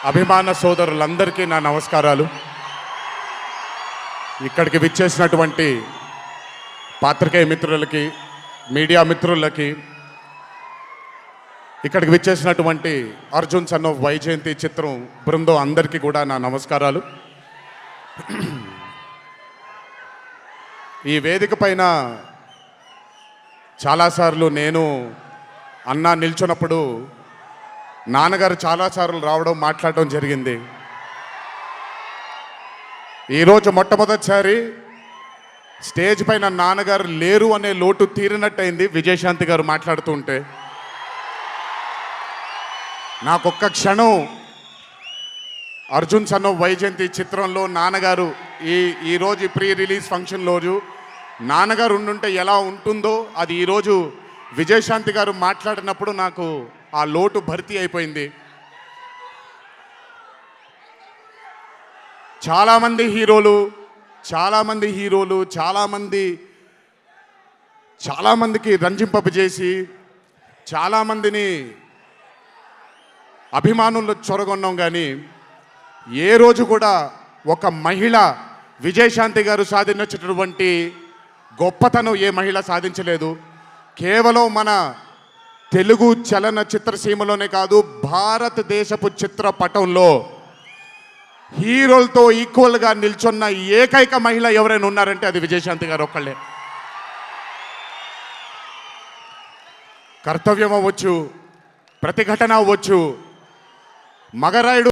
అభిమాన సోదరులందరికీ నా నమస్కారాలు. ఇక్కడికి విచ్చేసినటువంటి పాత్రికేయ మిత్రులకి, మీడియా మిత్రులకి, ఇక్కడికి విచ్చేసినటువంటి అర్జున్ సన్ ఆఫ్ వైజయంతి చిత్రం బృందం అందరికీ కూడా నా నమస్కారాలు. ఈ వేదిక పైన చాలాసార్లు నేను అన్నా నిల్చున్నప్పుడు నాన్నగారు చాలాసార్లు రావడం, మాట్లాడడం జరిగింది. ఈరోజు మొట్టమొదటిసారి స్టేజ్ పైన నాన్నగారు లేరు అనే లోటు తీరినట్టయింది విజయశాంతి గారు మాట్లాడుతూ ఉంటే. నాకొక్క క్షణం అర్జున్ సన్ ఆఫ్ వైజయంతి చిత్రంలో నాన్నగారు ఈరోజు ప్రీ రిలీజ్ ఫంక్షన్ రోజు నాన్నగారు ఉండుంటే ఎలా ఉంటుందో అది ఈరోజు విజయశాంతి గారు మాట్లాడినప్పుడు నాకు ఆ లోటు భర్తీ అయిపోయింది. చాలామంది హీరోలు చాలామందికి రంజింపజేసి చాలామందిని అభిమానులు చొరగొన్నాం, కానీ ఏ రోజు కూడా ఒక మహిళ విజయశాంతి గారు సాధించినటువంటి గొప్పతనం ఏ మహిళ సాధించలేదు. కేవలం మన తెలుగు చలన చిత్రసీమలోనే కాదు, భారతదేశపు చిత్రపటంలో హీరోలతో ఈక్వల్గా నిల్చున్న ఏకైక మహిళ ఎవరైనా ఉన్నారంటే అది విజయశాంతి గారు ఒక్కళ్ళే. కర్తవ్యం అవ్వచ్చు, ప్రతిఘటన అవ్వచ్చు, మగరాయుడు